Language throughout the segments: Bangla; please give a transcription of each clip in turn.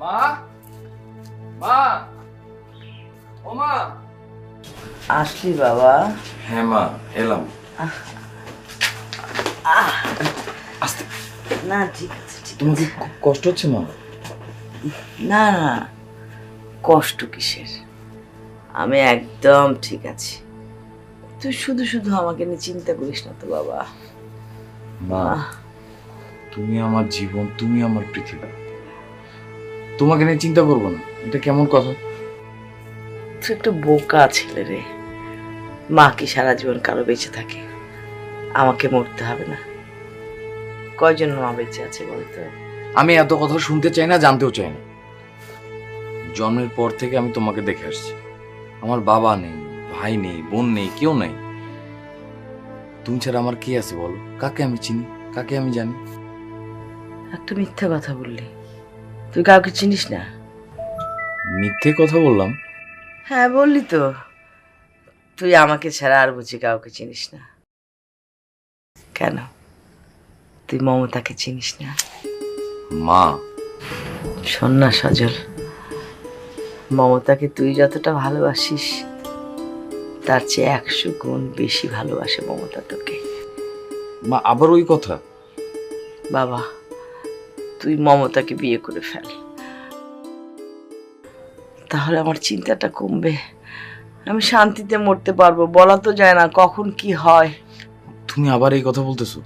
মা, মা, ও মা। আসলি বাবা? হ্যাঁ মা, এলাম। আস্তে। না ঠিক আছে, ঠিক তোমার কি আছে। খুব কষ্ট হচ্ছে মা? না না, কষ্ট কিসের, আমি একদম ঠিক আছি। তুই শুধু শুধু আমাকে নিয়ে চিন্তা করিস না তো বাবা। মা, তুমি আমার জীবন, তুমি আমার পৃথিবী। তোমাকে নিয়ে চিন্তা করবো না, এটা কেমন কথা? তুই একটু বোকা ছেলে রে। মা কি সারা জীবন কারো বেঁচে থাকে? আমাকে মরতে হবে না? কয়জন মা বেঁচে আছে বলতো? আমি এত কথা শুনতে চাই না, জানতেও চাই না। জন্মের পর থেকে আমি তোমাকে দেখে আসছি। আমার বাবা নেই, ভাই নেই, বোন নেই, কেউ নেই। তুমি ছাড়া আমার কে আছে বলো? কাকে আমি চিনি, কাকে আমি জানি? একটা মিথ্যা কথা বললি। তুই কাউকে চিনিস না? মিথ্যে কথা বললাম? হ্যাঁ বললি তো। তুই আমাকে ছাড়া আর বুঝি কাউকে চিনিস না? কেন, তুই মমতাকে চিনিস না? মা, শোন না সজল, মমতাকে তুই যতটা ভালোবাসিস তার চেয়ে 100 গুণ বেশি ভালোবাসে মমতা তোকে। মা আবার ওই কথা? বাবা, তুই মমতাকে বিয়ে করে ফেল, তাহলে আমার চিন্তাটা কমবে। আমি শান্তিতে মরতে পারবো। বলা তো যায় না কখন কি হয়। তুমি আবার এই কথা বলতেছো?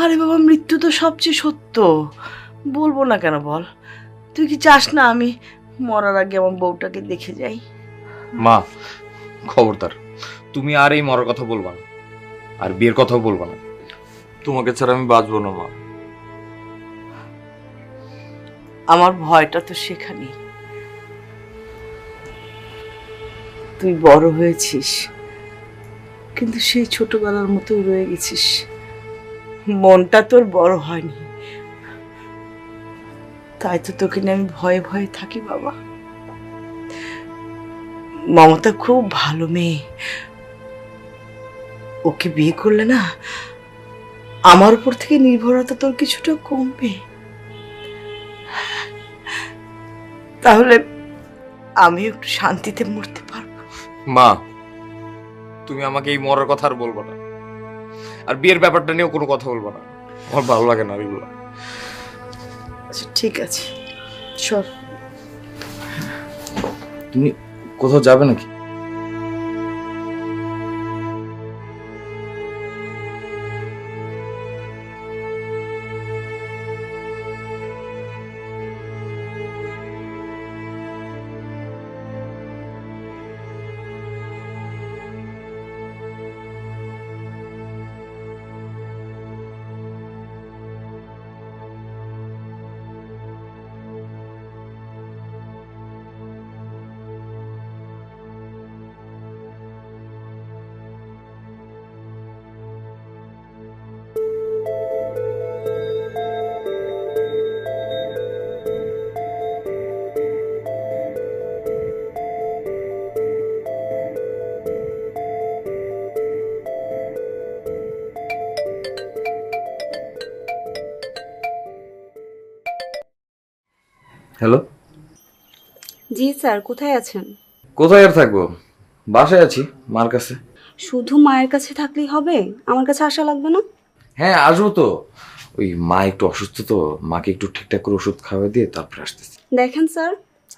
আরে বাবা, মৃত্যু তো সবচেয়ে সত্য। বলবো না কেন বল? তুই কি চাস না আমি মরার আগে আমার বউটাকে দেখে যাই? মা খবরদার, তুমি আর এই মরার কথা বলবা না, আর বিয়ের কথাও বলবা না। তোমাকে ছাড়া আমি বাঁচবো না মা। আমার ভয়টা তো সেখানেই। তুই বড় হয়েছিস, কিন্তু সেই ছোটবেলার মতোই রয়ে গেছিস। মনটা তোর বড় হয়নি, তাই তো তোকে নিয়ে আমি ভয়ে ভয়ে থাকি বাবা। মমতা খুব ভালো মেয়ে, ওকে বিয়ে করলে না আমার উপর থেকে নির্ভরতা তোর কিছুটা কমবে। তাহলে আমি একটু শান্তিতে মরতে পারবো। মা, তুমি আমাকে এই মরার কথা আর বলবো না, আর বিয়ের ব্যাপারটা নিয়েও কোনো কথা বলবো না। আমার ভালো লাগে না এগুলো। আচ্ছা ঠিক আছে, সর। তুমি কোথাও যাবে নাকি? হ্যালো। জি স্যার, কোথায় আছেন? কোথায় আর থাকবো, বাসায় আছি, মার কাছে। শুধু মায়ের কাছে থাকলেই হবে? আমার কাছে আসা লাগবে না? হ্যাঁ আসবো তো। ওই মা একটু অসুস্থ তো, মাকে একটু ঠিকঠাক করে ওষুধ খাওয়া দিয়ে তারপরে আসতেছি। দেখেন স্যার,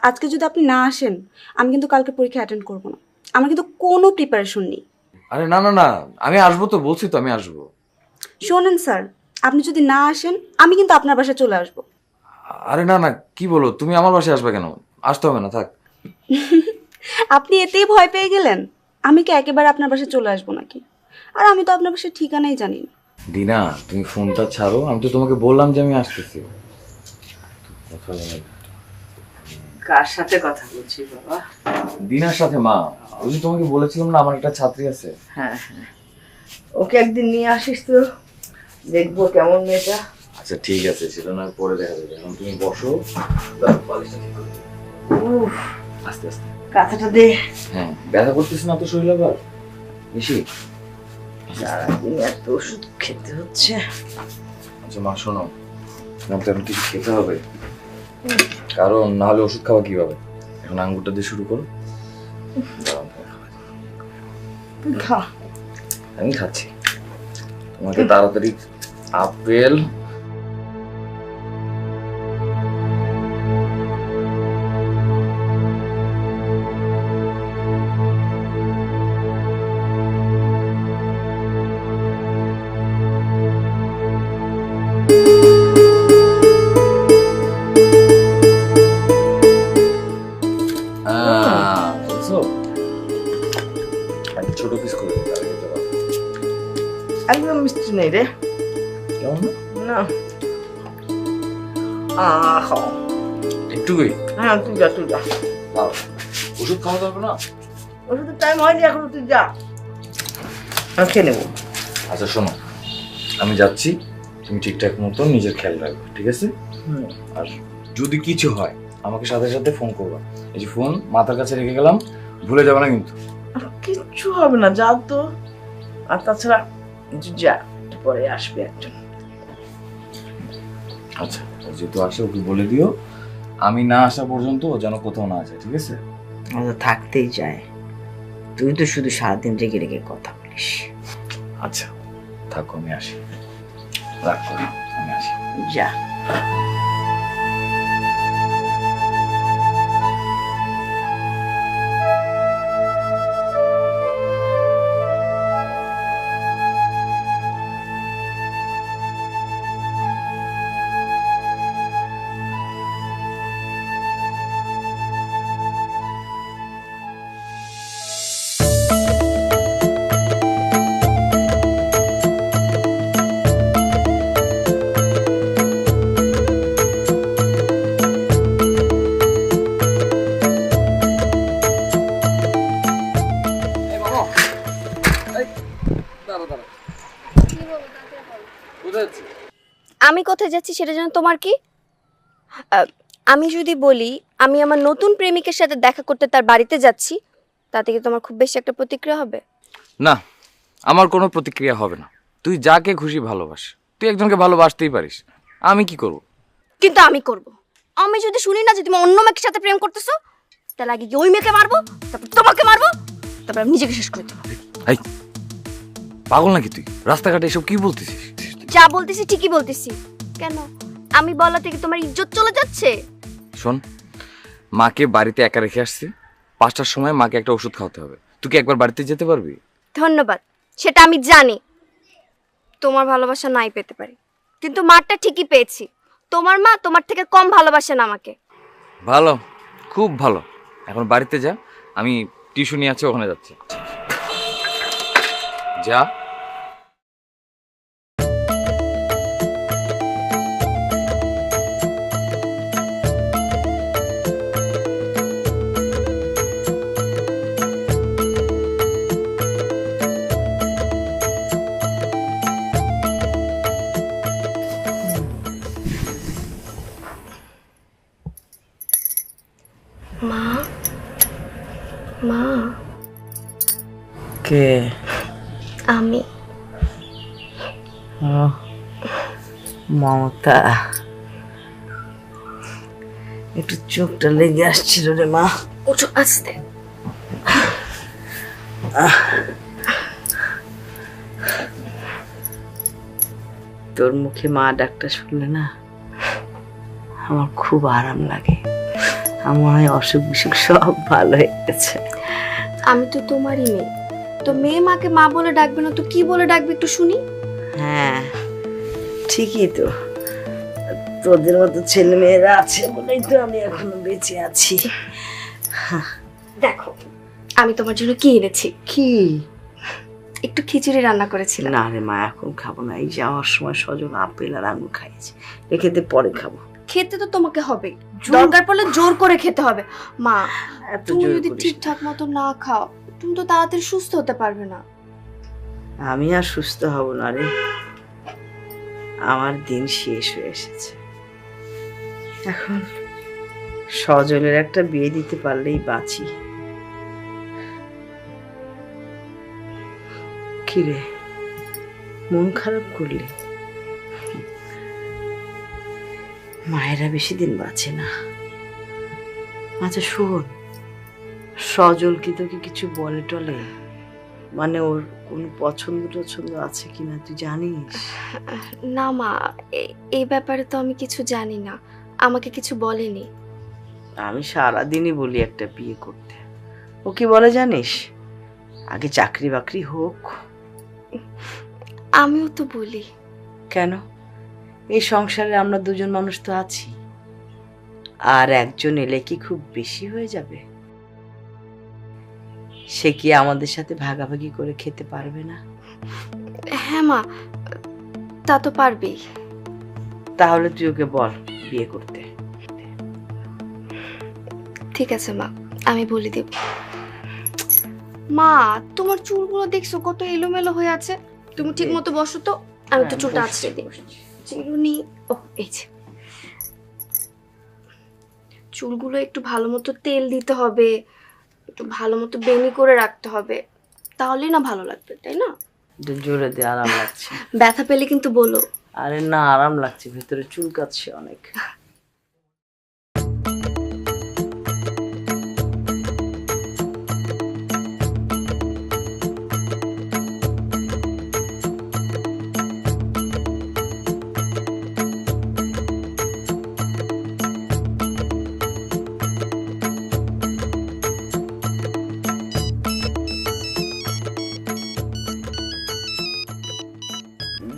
আজকে যদি আপনি না আসেন আমি কিন্তু কালকে পরীক্ষা অ্যাটেন্ড করব না। আমার কিন্তু কোনো প্রিপারেশন নেই। আরে না না না, আমি আসবো তো, বলছি তো আমি আসবো। শোনেন স্যার, আপনি যদি না আসেন আমি কিন্তু আপনার বাসায় চলে আসবো। আরে না না, কি বলো তুমি? আমার বাসায় আসবে কেন? আসতে হবে না, থাক। আপনি এতেই ভয় পেয়ে গেলেন? আমি কি একেবারে আপনার বাসায় চলে আসবো নাকি? আর আমি তো আপনার বাসার ঠিকানাই জানি না। দিনা, তুমি ফোনটা ছাড়ো, আমি তো তোমাকে বললাম যে আমি আসতেছি। কথা বলো। কার সাথে কথা বলছিস বাবা? দিনার সাথে মা। ওই যে তোমাকে বলেছিলাম না আমার একটা ছাত্রী আছে। হ্যাঁ হ্যাঁ, ওকে একদিন নিয়ে আসিস তো, দেখবো কেমন মেয়েটা। আচ্ছা ঠিক আছে, সেটা না পরে দেখা যাবে, এখন তুমি বসো। দাও, বালিশটা ঠিক করে দিই। উফ, আস্তে আস্তে। কাঁথাটা দে। হ্যাঁ, ব্যথা করতেছে না তো শরীর আবার বেশি? সারাদিন এত ওষুধ খেতে হচ্ছে। আচ্ছা মা শোনো, আমার তো এখন কিছু খেতে হবে। কারণ না হলে ওষুধ খাওয়া কিভাবে? এখন আঙ্গুরটা দিয়ে শুরু করো। খা। আমি খাচ্ছি। তোমাকে তাড়াতাড়ি আপেল বুঝছো? আমি ছোট পিস করে দিই, তাহলে খেতে পারো। একদম মিষ্টি নেই রে। কেমন না? না। খাও। একটুকুই হ্যাঁ তুই যা তুই যা। খাও। ওষুধ খাওয়া যাবে না? ওষুধের টাইম হয়নি এখন, তুই যা। আমি খেয়ে নেবো। আচ্ছা শোনো, আমি যাচ্ছি, তুমি ঠিকঠাক মতো নিজের খেয়াল রাখবে, ঠিক আছে? আর যদি কিছু হয় আমাকে সাথে সাথে ফোন করবা। এই যে ফোন মাথার কাছে রেখে গেলাম, ভুলে যাবে না কিন্তু। কিচ্ছু হবে না, যাও তো। আর তাছাড়া যা, একটু পরে আসবে একজন। আচ্ছা যেহেতু আসে ওকে বলে দিও আমি না আসা পর্যন্ত ও যেন কোথাও না যায়, ঠিক আছে? তো থাকতেই যায়, তুই তো শুধু সারাদিন রেগে রেগে কথা বলিস। আচ্ছা থাকো, আমি আসি, রাগ করো, আমি আসি। যা। আমি কোথায় যাচ্ছি সেটা যেন তোমার কি? আমি যদি বলি আমি আমার নতুন প্রেমিকের সাথে দেখা করতে তার বাড়িতে যাচ্ছি, তাতে কি তোমার খুব বেশি একটা প্রতিক্রিয়া হবে? না, আমার কোনো প্রতিক্রিয়া হবে না। তুই যাকে খুশি ভালোবাস, তুই একজনকে ভালোবাসতেই পারিস, আমি কি করব? কিন্তু আমি করব। আমি যদি শুনি না যে তুমি অন্য মেয়ের সাথে প্রেম করতেছো, তাহলে আগে গিয়ে ওই মেয়েকে মারবো, তারপর তোমাকে মারবো, তারপর আমি নিজেকে শেষ করে দেবো। এই পাগল নাকি তুই? রাস্তাঘাটে এসব কি বলতেছিস? যা বলতেছি ঠিকই বলতেছি। কেন, আমি বলা থেকে তোমার ইজ্জত চলে যাচ্ছে? শোন, মাকে বাড়িতে একা রেখে আসছি, 5টার সময় মাকে একটা ওষুধ খাওয়াতে হবে। তুই কি একবার বাড়িতে যেতে পারবি? ধন্যবাদ, সেটা আমি জানি। তোমার ভালোবাসা নাই পেতে পারি, কিন্তু মারটা ঠিকই পেয়েছি। তোমার মা তোমার থেকে কম ভালোবাসেন আমাকে। ভালো, খুব ভালো। এখন বাড়িতে যা, আমি টিউশনি আছে ওখানে যাচ্ছি। যা। মা, মা, কে? আমি। মমতা, একটু চোখটা লেগে আসছিল রে মা। ওঠো আস্তে। তোর মুখে মা ডাকটা শুনলে না আমার খুব আরাম লাগে। আমার অসুখ বিসুখ সব ভালো হয়ে গেছে। আমি তো তোমারই মেয়ে, তো মেয়ে মাকে মা বলে ডাকবে না তো কি বলে ডাকবে একটু শুনি? হ্যাঁ ঠিকই তো, তোদের মতো ছেলে মেয়েরা আছে বলেই তো আমি এখনো বেঁচে আছি। দেখো আমি তোমার জন্য কি এনেছি। কি? একটু খিচুড়ি রান্না করেছিলাম। না রে মা, এখন খাবো না। এই যাওয়ার সময় সজল আপেল আর আঙুর খাইয়েছে, রেখে দে, পরে খাবো। খেতে তো তোমাকে হবে, দরকার পড়লে জোর করে খেতে হবে। মা এত তুমি জোর যদি করিস না। ঠিকঠাক মতো না খাও, তুমি তো তাড়াতাড়ি সুস্থ হতে পারবে না। আমি আর সুস্থ হব না রে, আমার দিন শেষ হয়ে এসেছে। এখন সজলের একটা বিয়ে দিতে পারলেই বাঁচি। কিরে, মন খারাপ করলি? মায়েরা বেশি দিন বাঁচে না। আচ্ছা শোন, সজল কি তোকে কিছু বলে টলে? মানে ওর কোনো পছন্দ টছন্দ আছে কিনা তুই জানিস? না মা, এই ব্যাপারে তো আমি কিছু জানি না, আমাকে কিছু বলেনি। আমি সারাদিনই বলি একটা বিয়ে করতে। ও কি বলে জানিস? আগে চাকরি বাকরি হোক। আমিও তো বলি। কেন? এই সংসারে আমরা দুজন মানুষ তো আছি, আর একজন এলে কি খুব বেশি হয়ে যাবে? সে কি আমাদের সাথে ভাগাভাগি করে খেতে পারবে না? হ্যাঁ মা, তা তো পারবেই। তাহলে তুই ওকে বল বিয়ে করতে। ঠিক আছে মা, আমি বলে দেব। মা, তোমার চুলগুলো দেখছো কত এলোমেলো হয়ে আছে, তুমি ঠিক মতো বসো তো, আমি তো চুলটা আছড়ে দিই। চিরুনি, ও এই যে চুলগুলো একটু ভালো মতো তেল দিতে হবে, একটু ভালো মতো বেনি করে রাখতে হবে, তাহলেই না ভালো লাগবে, তাই না? একটু জোরে দিয়ে, আরাম লাগছে। ব্যথা পেলে কিন্তু বলো। আরে না, আরাম লাগছে, ভেতরে চুলকাচ্ছে অনেক।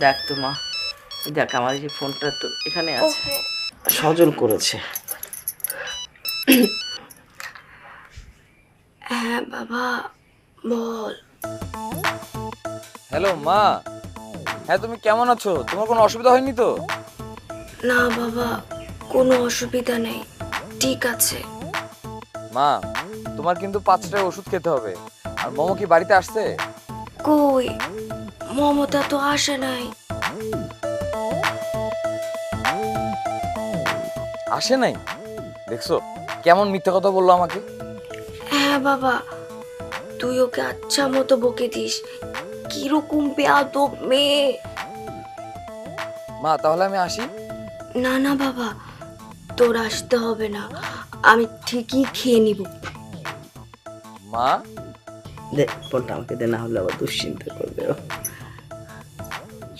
দেখ তো মা, দেখ আমার এই যে ফোনটা তো এখানে আছে, সজল করেছে। হ্যাঁ বাবা, বল। হ্যালো মা, হ্যাঁ তুমি কেমন আছো? তোমার কোনো অসুবিধা হয়নি তো? না বাবা, কোনো অসুবিধা নেই, ঠিক আছে। মা, তোমার কিন্তু 5টায় ওষুধ খেতে হবে। আর মোমো কি বাড়িতে আসছে? কই, মমতা তো আসে নাই। আসে নাই? দেখছো কেমন মিথ্যা কথা বললো আমাকে। হ্যাঁ বাবা, তুই ওকে আচ্ছা মতো বকে দিস, কিরকম বেয়াদব মেয়ে। মা তাহলে আমি আসি। না না বাবা, তোর আসতে হবে না, আমি ঠিকই খেয়ে নিব। মা, দে ফোনটা আমাকে দে, না হলে আবার দুশ্চিন্তা করবে ও।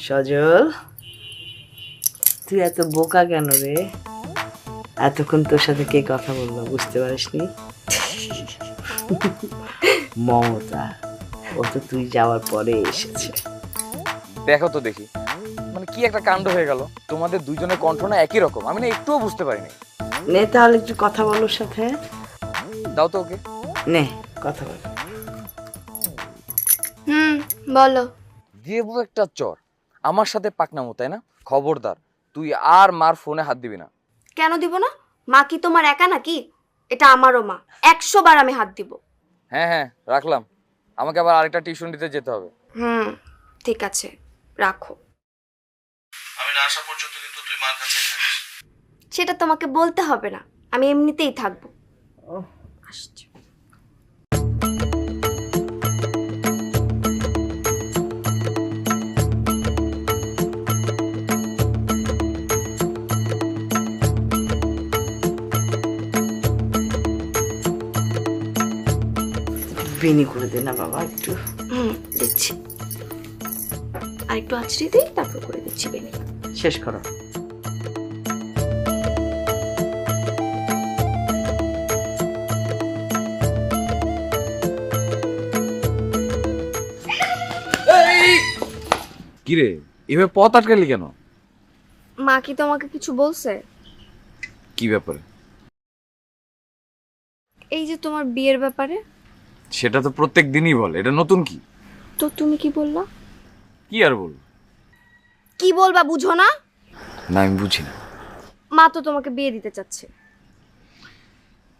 সজল, তুই এত বোকা কেন রে? এতক্ষণ তোর সাথে কে কথা বললো বুঝতে পারিসনি? মমতা, ও তো তুই যাওয়ার পরে এসেছে। দেখো তো দেখি, মানে কি একটা কাণ্ড হয়ে গেল। তোমাদের দুইজনের কণ্ঠ না একই রকম, আমি না একটুও বুঝতে পারিনি। নে তাহলে একটু কথা বল ওর সাথে। দাও তো ওকে। নে কথা বল। বলো। দিয়ে দেবো একটা চর। আমার সাথে পাকনামো, তাই না? খবরদার, তুই আর মার ফোনে হাত দিবি না। কেন দিব না? মা কি তোমার একা নাকি? এটা আমারও মা, 100 বার আমি হাত দিব। হ্যাঁ হ্যাঁ, রাখলাম। আমাকে আবার আরেকটা টিউশন দিতে যেতে হবে। ঠিক আছে, রাখো। আমি না আসা পর্যন্ত কিন্তু তুই মার কাছে থাকিস। সেটা তোমাকে বলতে হবে না, আমি এমনিতেই থাকবো। আসছে। বেনি করে দে না বাবা একটু। দিচ্ছি, আর একটু আছড়ে দিই, তারপর করে দিচ্ছি বেনি। শেষ করো। কিরে, এভাবে পথ আটকালি কেন? মা কি তোমাকে কিছু বলছে? কি ব্যাপারে? এই যে তোমার বিয়ের ব্যাপারে। সেটা তো প্রত্যেক দিনই বলে, এটা নতুন কি? তো তুমি কি বললা? কি আর বল? কি বলবা বুঝো না? না আমি বুঝি না। মা তো তোমাকে বিয়ে দিতে চাচ্ছে।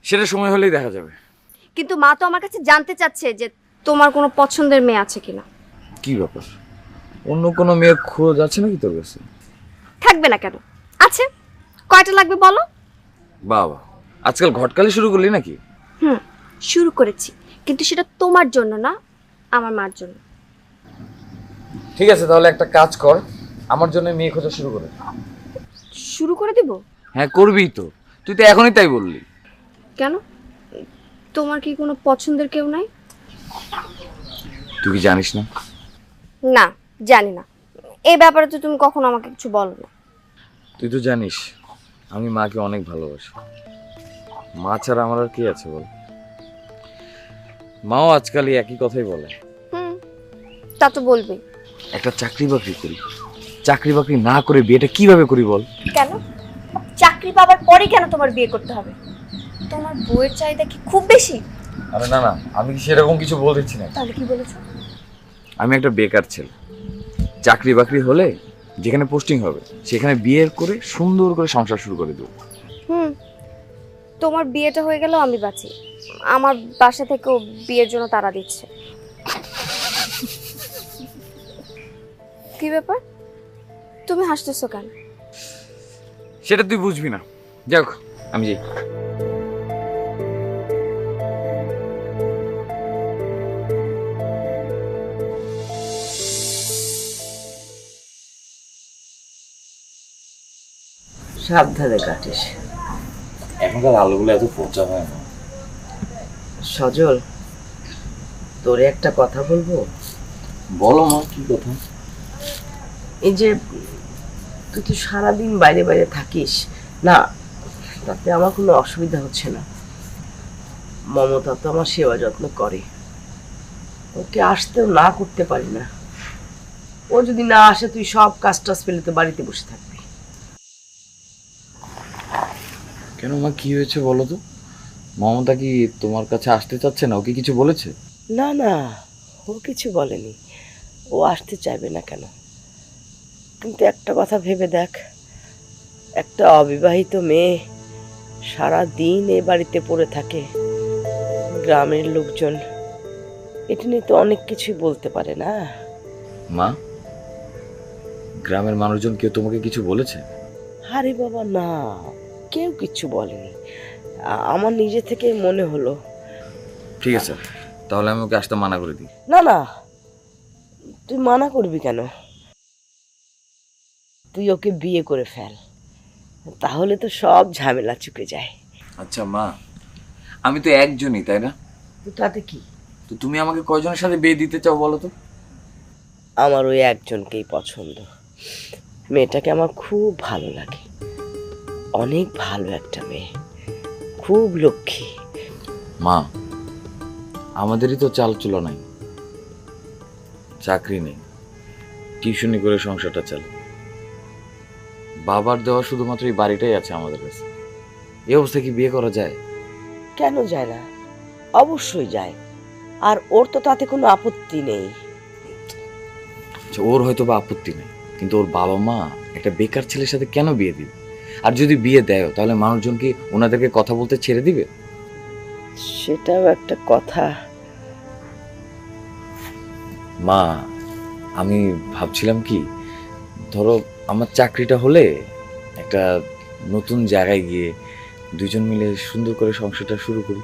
সেটা সময় হলেই দেখা যাবে। কিন্তু মা তো আমার কাছে জানতে চাচ্ছে যে তোমার কোনো পছন্দের মেয়ে আছে কিনা। কি ব্যাপার? অন্য কোনো মেয়ে খোঁজ আছে নাকি তোর কাছে? থাকবে না কেন, আছে। কয়টা লাগবে বলো? বাবা, আজকাল ঘটকালি শুরু করলি নাকি? শুরু করেছি, কিন্তু সেটা তোমার জন্য না, আমার মার জন্য। ঠিক আছে, তাহলে একটা কাজ কর, আমার জন্য মেয়ে খোঁজা শুরু করে। শুরু করে দিব? হ্যাঁ করবি তো, তুই তো এখনই তাই বললি। কেন, তোমার কি কোনো পছন্দের কেউ নাই? তুই কি জানিস না? না, জানি না। এই ব্যাপারে তো তুমি কখনো আমাকে কিছু বলো না। তুই তো জানিস আমি মাকে অনেক ভালোবাসি। মা ছাড়া আমার আর কি আছে বল। মাও আজকাল এই একই কথাই বলে। হুম, তা তো বলবেই। একটা চাকরি বাকরি করি, চাকরি বাকরি না করে বিয়েটা কিভাবে করি বল? কেন, চাকরি পাবার পরে কেন তোমার বিয়ে করতে হবে? তোমার বউয়ের চাহিদা কি খুব বেশি? আরে না না, আমি কি সেরকম কিছু বলতেছি না। তাহলে কি বলেছো? আমি একটা বেকার ছেলে, চাকরি বাকরি হলে যেখানে পোস্টিং হবে সেখানে বিয়ে করে সুন্দর করে সংসার শুরু করে দেবো। হুম, তোমার বিয়েটা হয়ে গেলেও আমি বাঁচি। আমার বাসা থেকেও বিয়ের জন্য তাড়া দিচ্ছে। কি ব্যাপার, তুমি হাসতেছো কেন? সেটা তুই বুঝবি না, যাক আমি যাই। সাবধানে কাটিস। এখনকার আলুগুলো এত পচা হয় না। সজল, তোরে একটা কথা বলবো। বলো মা, কি কথা? এই যে তুই তো সারাদিন বাইরে বাইরে থাকিস না, তাতে আমার কোনো অসুবিধা হচ্ছে না। মমতা তো আমার সেবা যত্ন করে, ওকে আসতেও না করতে পারি না। ও যদি না আসে তুই সব কাজ টাজ ফেলে তো বাড়িতে বসে থাকবি। কেন মা, কি হয়েছে বলো তো? মমতা কি তোমার কাছে আসতে চাচ্ছে না? ওকে কিছু বলেছে? না না, ও কিছু বলেনি। ও আসতে চাইবে না কেন? কিন্তু একটা কথা ভেবে দেখ, একটা অবিবাহিত মেয়ে সারা দিন এ বাড়িতে পড়ে থাকে, গ্রামের লোকজন এটা নিয়ে তো অনেক কিছুই বলতে পারে না। মা, গ্রামের মানুষজন কেউ তোমাকে কিছু বলেছে? আরে বাবা না, কেউ কিচ্ছু বলেনি। আমার নিজে থেকে মনে হলো। ঠিক আছে, তাহলে আমি ওকে আসতে মানা করে দিই। না না, তুই মানা করবি কেন? তুই ওকে বিয়ে করে ফেল, তাহলে তো সব ঝামেলা চুকে যায়। আচ্ছা মা, আমি তো একজনই, তাই না? তো তাতে কি? তো তুমি আমাকে কয়জনের সাথে বিয়ে দিতে চাও বলো তো? আমার ওই একজনকেই পছন্দ। মেয়েটাকে আমার খুব ভালো লাগে, অনেক ভালো একটা মেয়ে, খুব লক্ষ্মী। মা, আমাদেরই তো চাল চলো নাই, চাকরি নেই, টিউশনি করে সংসারটা চালে। বাবার দেওয়া শুধুমাত্র এই বাড়িটাই আছে আমাদের কাছে। এই অবস্থায় কি বিয়ে করা যায়? কেন যায় না? অবশ্যই যায়। আর ওর তো তাতে কোনো আপত্তি নেই। আচ্ছা, ওর হয়তো বা আপত্তি নেই, কিন্তু ওর বাবা মা একটা বেকার ছেলের সাথে কেন বিয়ে দিবে? আর যদি বিয়ে দেয় তাহলে মানুষজন কি ওনাদেরকে কথা বলতে ছেড়ে দিবে? সেটাও একটা কথা। মা, আমি ভাবছিলাম কি, ধরো আমার চাকরিটা হলে একটা নতুন জায়গায় গিয়ে দুজন মিলে সুন্দর করে সংসারটা শুরু করি,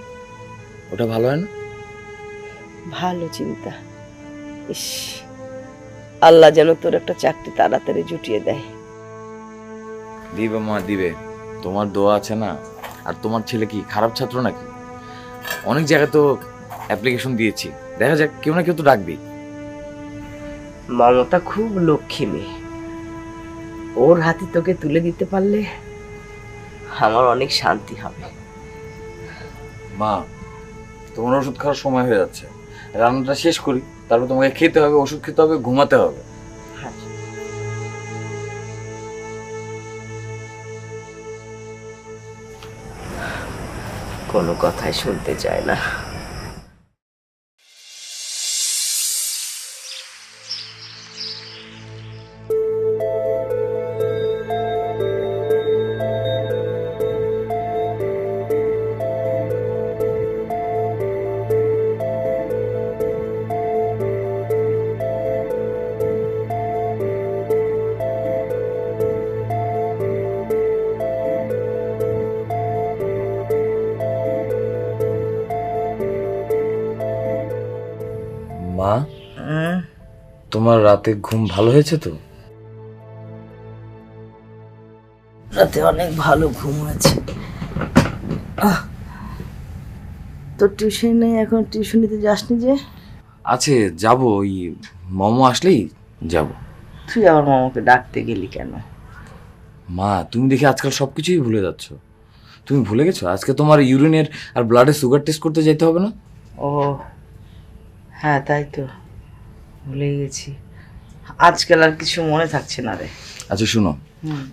ওটা ভালো হয় না? ভালো চিন্তা। ইস, আল্লাহ যেন তোর একটা চাকরি তাড়াতাড়ি জুটিয়ে দেয়। দিবে মা, দিবে। তোমার দোয়া আছে না। আর তোমার ছেলে কি খারাপ ছাত্র নাকি? অনেক জায়গায় তো অ্যাপ্লিকেশন দিয়েছি, দেখা যাক কেউ না কেউ তো ডাকবেই। মমতা খুব লক্ষ্মী মেয়ে, ওর হাতে তোকে তুলে দিতে পারলে আমার অনেক শান্তি হবে। মা, তোমার ওষুধ খাওয়ার সময় হয়ে যাচ্ছে, রান্নাটা শেষ করি, তারপর তোমাকে খেতে হবে, ওষুধ খেতে হবে, ঘুমাতে হবে। কোনো কথাই শুনতে চায় না। মা, তোমার রাতে ঘুম ভালো হয়েছে তো? রাতে অনেক ভালো ঘুম হয়েছে। তোর টিউশনে এখন টিউশনিতে যাসনি যে? আছে, যাব, ওই মোমো আসলেই যাব। তুই আমার মামাকে ডাকতে গেলি কেন? মা, তুমি দেখি আজকাল সব কিছুই ভুলে যাচ্ছ। তুমি ভুলে গেছো আজকে তোমার ইউরিনের আর ব্লাডের সুগার টেস্ট করতে যেতে হবে না? ও হ্যাঁ, তাই তো, ভুলে গেছি। আজকাল আর কিছু মনে থাকছে না রে। আচ্ছা শোনো,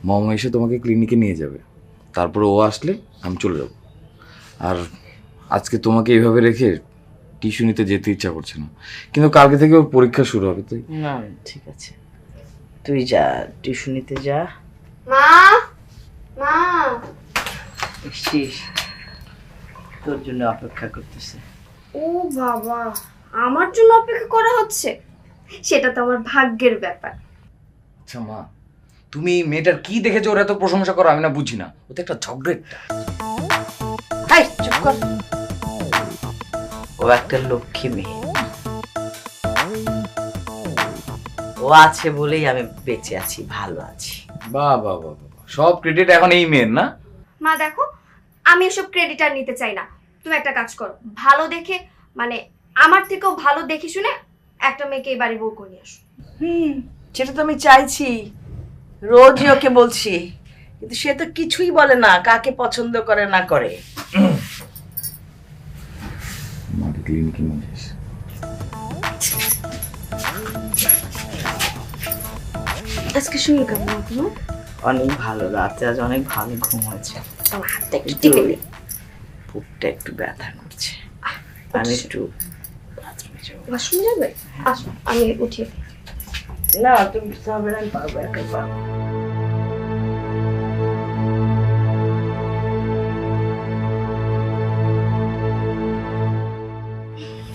মামা এসে তোমাকে ক্লিনিকে নিয়ে যাবে, তারপরে ও আসলে আমি চলে যাব। আর আজকে তোমাকে এইভাবে রেখে টিউশনিতে যেতে ইচ্ছা করছে না, কিন্তু কালকে থেকে ওর পরীক্ষা শুরু হবে। তাই না ঠিক আছে, তুই যা, টিউশনিতে যা। মা, মা, এসছিস? তোর জন্য অপেক্ষা করতেছে। ও বাবা, আমার জন্য অপেক্ষা করা হচ্ছে? সেটা তো আমার ভাগ্যের ব্যাপার। আচ্ছা মা, তুমি মেয়েটার কি দেখেছো ওর এত প্রশংসা করো? আমি না বুঝি না, ও তো একটা ঝগড়েটটা। হাই চুপ কর, ও একটা লক্ষ্মী মেয়ে। ও আছে বলেই আমি বেঁচে আছি, ভালো আছি। বাহ বাহ বাহ বাহ, সব ক্রেডিট এখন এই মেয়ের না? মা দেখো, আমি এসব ক্রেডিট আর নিতে চাই না। তুমি একটা কাজ করো, ভালো দেখে, মানে আমার থেকেও ভালো দেখে শুনে একটা মেয়েকে এই বাড়ি বউ করে নিয়ে আসো। সেটা তো আমি চাইছি, রোজই ওকে বলছি, কিন্তু সে তো কিছুই বলে না, কাকে পছন্দ করে না করে। মাকে ক্লিনিকে নিয়ে যাস। আজকে শরীর কেমন তোমার? অনেক ভালো, রাতে আজ অনেক ভালো ঘুম হয়েছে। আমার হাতটা একটু টিপে দে। বুকটা একটু ব্যথা করছে, আমি একটু বাথরুমে যাবো। ওয়াশরুমে যাবে? আসো, আমি উঠিয়ে দিই। না তুমি বুঝতে হবে না, আমি পারবো, একাই পারবো।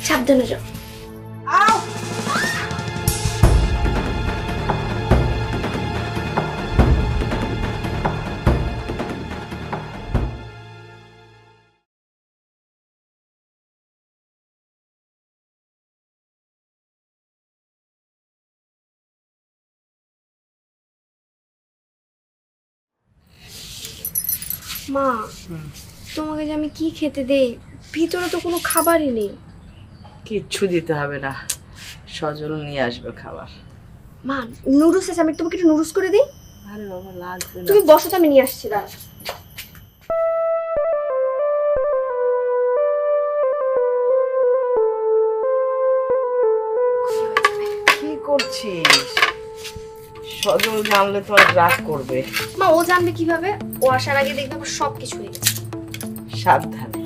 সাবধানে যাও। মা, তোমাকে যে আমি কি খেতে দেই, ভিতরে তো কোনো খাবারই নেই। কিচ্ছু দিতে হবে না, সজল নিয়ে আসবে খাবার। মা, নুডলস আছে, আমি তোমাকে একটু নুডলস করে দিই। আরে বাবা লাগবে না। তুমি বসো তো, আমি নিয়ে আসছি। দাঁড়া। কি করছিস? সজল জানলে তো আর রাগ করবে। মা, ও জানবে কিভাবে? ও আসার আগে দেখবে আমার সব কিছু হয়ে গেছে। সাবধানে।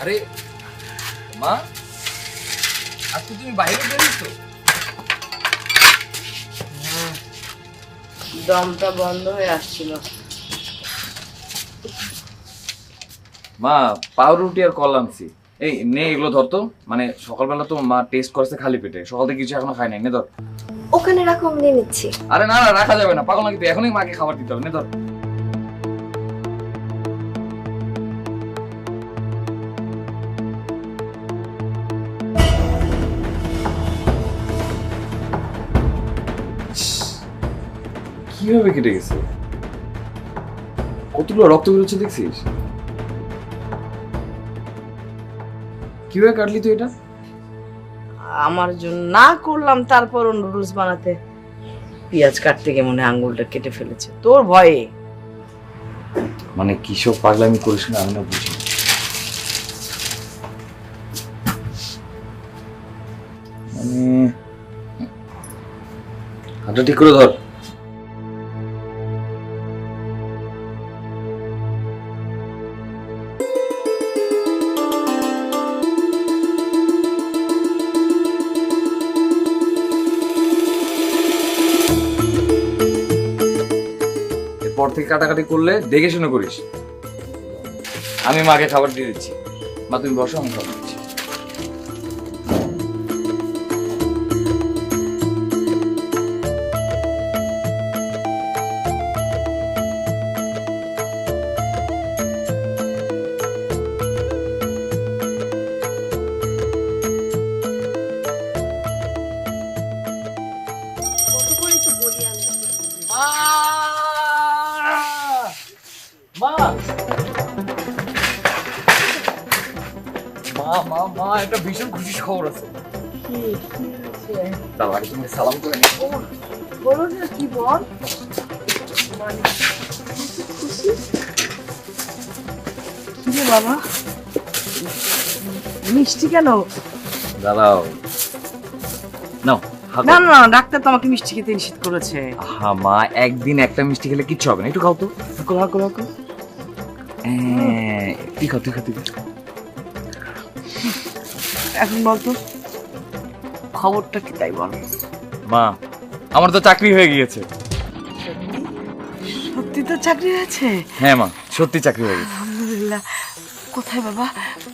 আরে মা, আজকে তুমি বাইরে বেরিয়েছো? দমটা বন্ধ হয়ে আসছিল। মা, পাউরুটি আর কল আনছি। এই নে, এগুলো ধরতো। মানে সকালবেলা তো মা টেস্ট করছে খালি পেটে, সকাল থেকে কিছু এখনো খাই নাই। নে ধর। ওখানে রাখো, আমি নিয়ে নিচ্ছি। আরে না না, রাখা যাবে না, পাগল নাকি তুই? এখনই মাকে খাবার দিতে হবে। নে ধর। কিভাবে কেটে গেছে? কতগুলো রক্ত বেরোচ্ছে দেখছিস? কিভাবে কাটলি তুই এটা? আমার জন্য না করলাম, তারপর নুডলস বানাতে পেঁয়াজ কাটতে গিয়ে মনে হয় আঙ্গুলটা কেটে ফেলেছে তোর ভয়ে। মানে কিসব পাগলামি করিস না, আমি না বুঝি। মানে হাতটা ঠিক করে ধর। এরপর থেকে কাটাকাটি করলে দেখে শুনে করিস। আমি মাকে খাবার দিয়ে দিচ্ছি। মা তুমি বসো, আমি খাবার দিচ্ছি। মা মা মা একটা ভীষণ খুশির খবর আছে। দাও আগে তুমি সালাম করে নিও। বলো না কি বল। কি রে বাবা, মিষ্টি কেন? দাঁড়াও, নাও হাত না দাও। না, ডাক্তার তো আমাকে মিষ্টি খেতে নিষেধ করেছে। হ্যাঁ মা, একদিন একটা মিষ্টি খেলে কিচ্ছু হবে না, একটু খাও তো। হাকো। তুই খা। এখন বলতো খবরটা কি তাই বল। মা, আমার তো চাকরি হয়ে গিয়েছে। সত্যি তো চাকরি হয়েছে? হ্যাঁ মা, সত্যি চাকরি হয়ে গেছে। আলহামদুলিল্লাহ। কোথায় বাবা,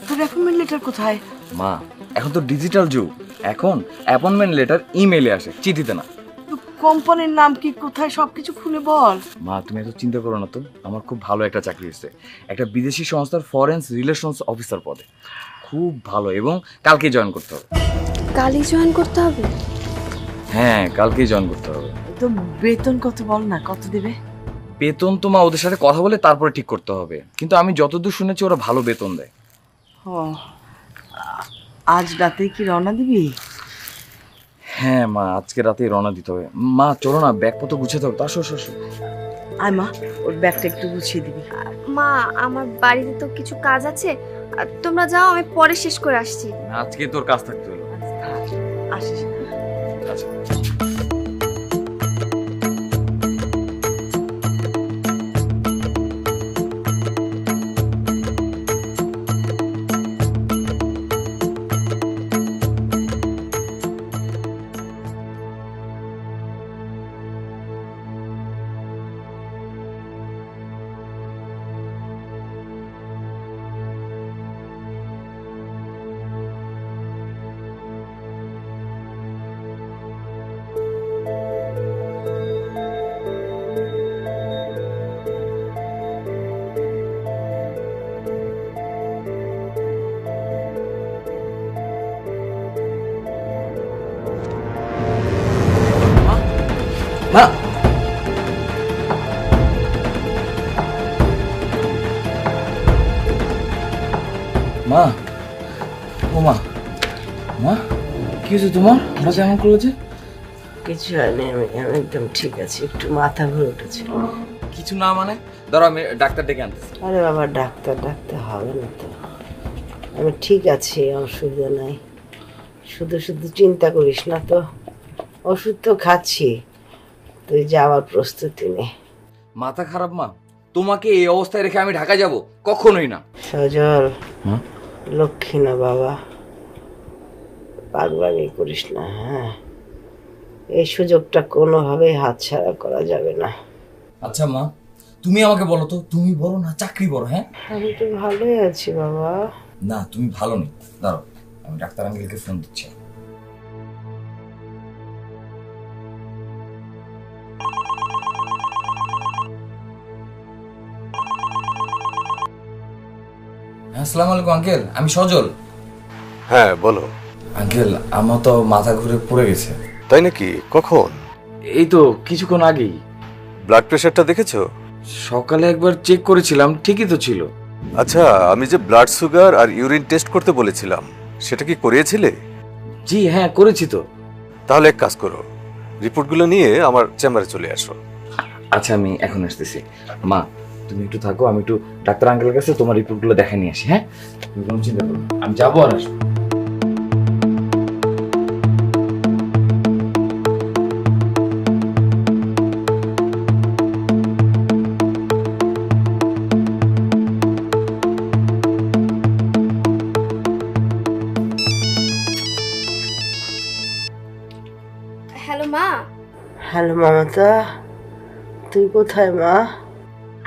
তোর অ্যাপয়েন্টমেন্ট লেটার কোথায়? মা, এখন তো ডিজিটাল যুগ, এখন অ্যাপয়েন্টমেন্ট লেটার ইমেইলে আসে, চিঠিতে না। কোম্পানির নাম কি, কোথায়, সবকিছু খুলে বল। মা তুমি এত চিন্তা করো না তো, আমার খুব ভালো একটা চাকরি হয়েছে, একটা বিদেশি সংস্থার ফরেন রিলেশনস অফিসার পদে, খুব ভালো, এবং কালকেই জয়েন করতে হবে। কালই জয়েন করতে হবে? হ্যাঁ, কালকেই জয়েন করতে হবে। তো বেতন কত বল না, কত দেবে? বেতন তো মা ওদের সাথে কথা বলে তারপরে ঠিক করতে হবে, কিন্তু আমি যতদূর শুনেছি ওরা ভালো বেতন দেয়। ও, আজ রাতে কি রওনা দিবি? হ্যাঁ মা, আজকে রাতেই রওনা দিতে হবে। মা চলো না, ব্যাগপত্র গুছাতে হবে তো, আসো। আয় মা, ওর ব্যাগটা একটু গুছিয়ে দিবি। মা, আমার বাড়িতে তো কিছু কাজ আছে, তোমরা যাও, আমি পরে শেষ করে আসছি। আজকে তোর কাজ থাকতে হলো। আসিস। আচ্ছা। মা, মা, ও মা, মা কি হয়েছে তোমার? হঠাৎ এমন করেছে? কিছু হয়নি, আমি একদম ঠিক আছি, একটু মাথা ঘুরে উঠেছিল। কিছু না মানে? ধরো আমি ডাক্তার ডেকে আনতেছি। আরে বাবা, ডাক্তার হবে না তো, আমি ঠিক আছি, অসুবিধা নাই। শুধু চিন্তা করিস না তো, ওষুধ তো খাচ্ছি, তুই যাওয়ার প্রস্তুতি নে। মাথা খারাপ মা? তোমাকে এই অবস্থায় রেখে আমি ঢাকা যাব? কখনোই না। সজল, হ্যাঁ? লক্ষ্মী না বাবা, পাগলামি করিস না। হ্যাঁ, এই সুযোগটা কোনোভাবেই হাতছাড়া করা যাবে না। আচ্ছা মা, তুমি আমাকে বলো তো, তুমি বলো না চাকরি বড়? হ্যাঁ, আমি তো ভালোই আছি বাবা। না তুমি ভালো নেই, দাঁড়াও আমি ডাক্তার আঙ্কেলকে ফোন দিচ্ছি। আসসালামু আলাইকুম আঙ্কেল, আমি সজল। হ্যাঁ বলো। আঙ্কেল, আমার তো মাথা ঘুরে পড়ে গেছে। তাই নাকি? কখন? এই তো কিছুক্ষণ আগেই। ব্লাড প্রেশারটা দেখেছো? সকালে একবার চেক করেছিলাম, ঠিকই তো ছিল। আচ্ছা, আমি যে ব্লাড সুগার আর ইউরিন টেস্ট করতে বলেছিলাম সেটা কি করিয়েছিলে? জি হ্যাঁ, করেছি তো। তাহলে এক কাজ করো, রিপোর্টগুলো নিয়ে আমার চেম্বারে চলে আসো। আচ্ছা আমি এখন আসতেছি। মা তুমি একটু থাকো, আমি একটু ডাক্তার আঙ্কেলের কাছে তোমার রিপোর্টগুলো দেখে নিয়ে আসি। হ্যাঁ, তুমি কোনো চিন্তা করো না, আমি যাবো আর আসবো। হ্যালো মা। হ্যালো মমতা, তুই কোথায় মা?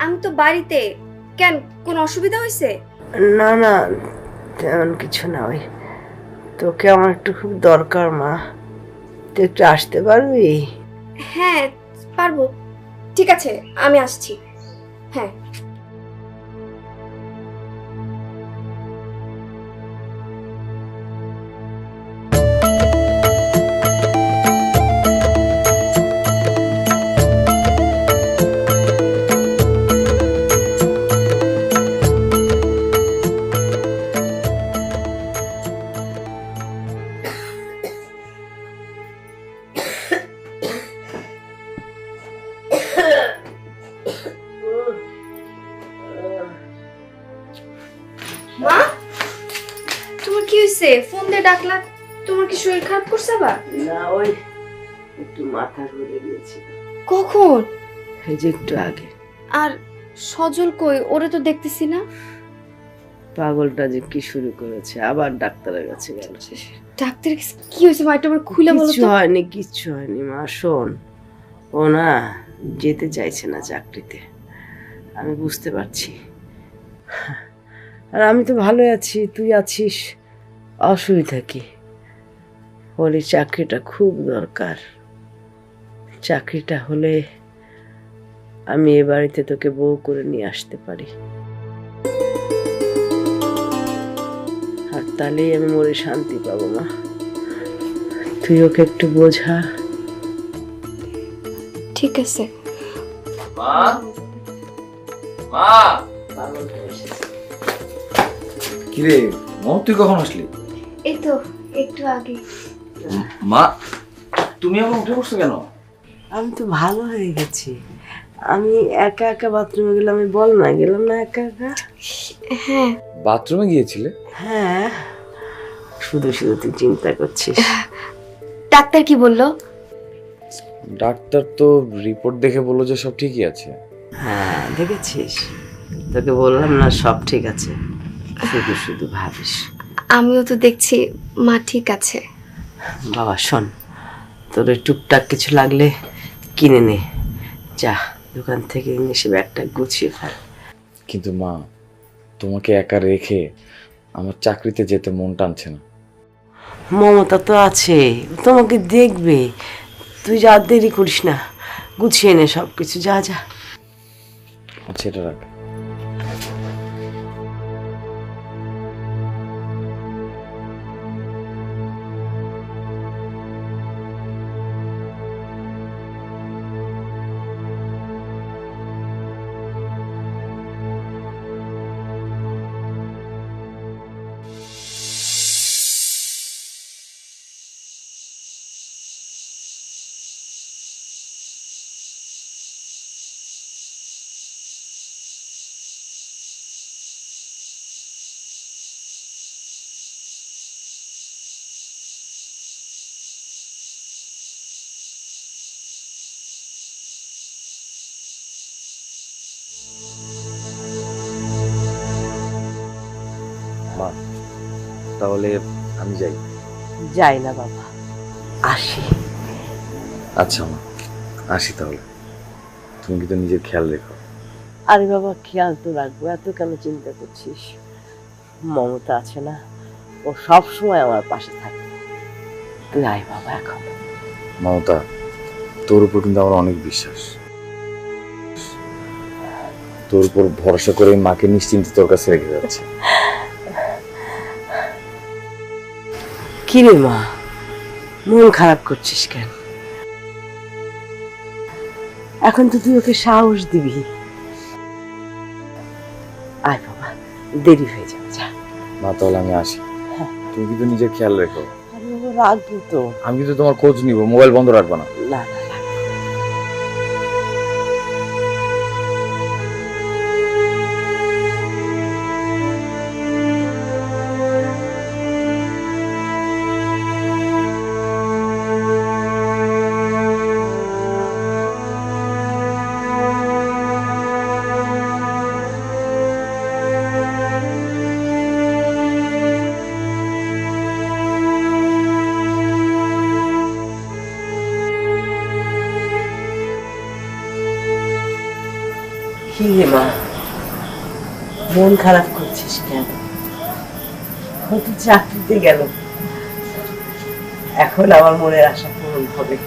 আমি তো বাড়িতে। কেন, কোনো অসুবিধা হয়েছে? না না, তেমন কিছু না, ওই তোকে আমার একটু খুব দরকার মা, তুই একটু আসতে পারবি? হ্যাঁ পারবো, ঠিক আছে আমি আসছি। হ্যাঁ। মা, তোমার কি হয়েছে? ফোন দিয়ে ডাকলা, তোমার কি শরীর খারাপ করছে আবার? না, ওই একটু মাথা ঘুরে গিয়েছিল। কখন? এই যে একটু আগে। আর সজল কই? ওরে তো দেখতেছি না। পাগলটা যে কি শুরু করেছে, আবার ডাক্তারের কাছে গেল। ডাক্তার কি হয়েছে মা? এটা আমার খুলে বলো কিচ্ছু তো। হয়নি, কিচ্ছু হয়নি মা। শোন, ও না যেতে চাইছে না চাকরিতে, আমি বুঝতে পারছি। আর আমি তো ভালো আছি, তুই আছিস, অসুবিধা কি? ওর এই চাকরিটা খুব দরকার। চাকরিটা হলে আমি এ বাড়িতে তোকে বউ করে নিয়ে আসতে পারি, আর তাহলেই আমি মরে শান্তি পাবো মা। তুই ওকে একটু বোঝা। ঠিক আছে। মা, মা। কিরে মম, তুই কখন আসলি? এই তো একটু আগে। মা, তুমি এখন উঠে বসছো কেন? আমি তো ভালো হয়ে গেছি। আমি একা একা বাথরুমে গেলাম, আমি বল না গেলাম না একা একা। হ্যাঁ। বাথরুমে গিয়েছিলে? হ্যাঁ, শুধু শুধু তুই চিন্তা করছিস। ডাক্তার কি বললো? ডাক্তার তো রিপোর্ট দেখে বললো যে সব ঠিকই আছে। হ্যাঁ, দেখেছিস, তোকে বললাম না সব ঠিক আছে, শুধু শুধু ভাবিস। আমিও তো দেখছি মা ঠিক আছে। বাবা শোন, তোর ওই টুকটাক কিছু লাগলে কিনে নে, যা দোকান থেকে এসে ব্যাগটা গুছিয়ে ফেল। কিন্তু মা, তোমাকে একা রেখে আমার চাকরিতে যেতে মন টানছে না। মমতা তো আছে, ও তোমাকে দেখবে। তুই যা দেরি করিস না, গুছিয়ে নে সব কিছু, যা যা। আচ্ছা, এটা রাখ। মা, তাহলে আমি যাই। যাই না বাবা, আসি। আচ্ছা মা, আসি তাহলে। তুমি কিন্তু নিজের খেয়াল রেখো। আরে বাবা, খেয়াল তো রাখবো, এত কেন চিন্তা করছিস? মমতা আছে না, ও সব সময় আমার পাশে থাকে। তুই আয় বাবা এখন। মমতা, তোর উপর কিন্তু আমার অনেক বিশ্বাস। তোর উপর ভরসা করে মাকে নিশ্চিন্তে তোর কাছে রেখে যাচ্ছে। কি রে মা, মন খারাপ করছিস কেন? এখন তো তুই ওকে সাহস দিবি। আয় বাবা, দেরি হয়ে যাবে, যা। মা, তাহলে আমি আসি। তুমি কিন্তু নিজের খেয়াল রেখো। আরে বাবা, রাখবো তো। আমি কিন্তু তোমার খোঁজ নিব, মোবাইল বন্ধ রাখবো না। না না, রাখবো। কি রে মা, মন খারাপ করছিস কেন? হয়তো চাকরিতে গেল, এখন আমার মনের আশা পূরণ হবে।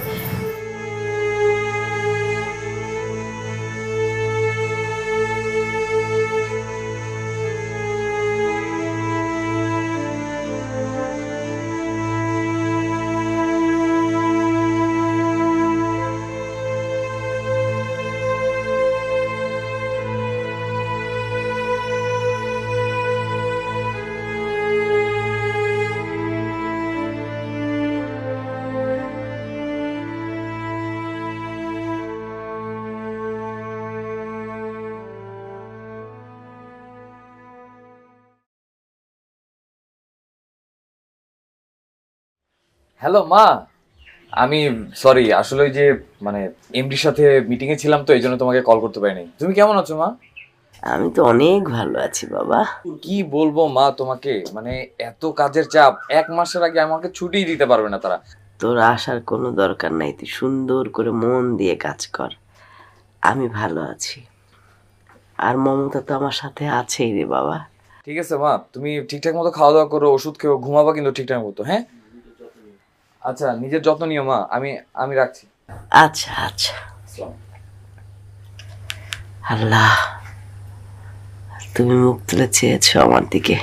হ্যালো মা, আমি সরি, আসলে ওই যে মানে এমডির সাথে মিটিং এ ছিলাম তো এই জন্য তোমাকে কল করতে পারিনি। তুমি কেমন আছো মা? আমি তো অনেক ভালো আছি বাবা। কি বলবো মা তোমাকে, মানে এত কাজের চাপ, 1 মাসের আগে আমাকে ছুটিই দিতে পারবে না তারা। তোর আসার কোনো দরকার নাই, তুই সুন্দর করে মন দিয়ে কাজ কর। আমি ভালো আছি, আর মমতা তো আমার সাথে আছেই রে বাবা। ঠিক আছে মা, তুমি ঠিকঠাক মতো খাওয়া দাওয়া করো, ওষুধ খেও, ঘুমাবা কিন্তু ঠিকঠাক মতো, হ্যাঁ? আচ্ছা, নিজের যত্ন নিও মা, আমি আমি রাখছি। আচ্ছা আচ্ছা। আল্লাহ, তুমি মুখ তুলে চেয়েছো আমার দিকে।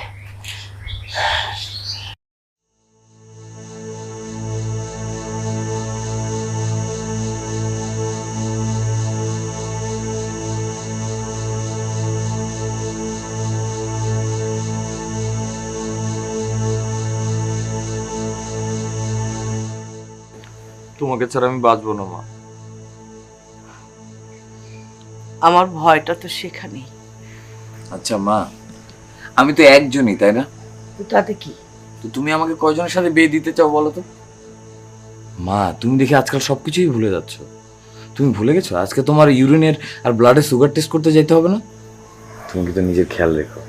তোমাকে ছাড়া আমি বাঁচবো না মা। আমার ভয়টা তো সেখানেই। আচ্ছা মা, আমি তো একজনই, তাই না? তো তাতে কি? তো তুমি আমাকে কয়জনের সাথে বিয়ে দিতে চাও বলো তো? মা, তুমি দেখি আজকাল সবকিছুই ভুলে যাচ্ছ। তুমি ভুলে গেছো আজকে তোমার ইউরিনের আর ব্লাডের সুগার টেস্ট করতে যেতে হবে না? তুমি কিন্তু নিজের খেয়াল রেখো।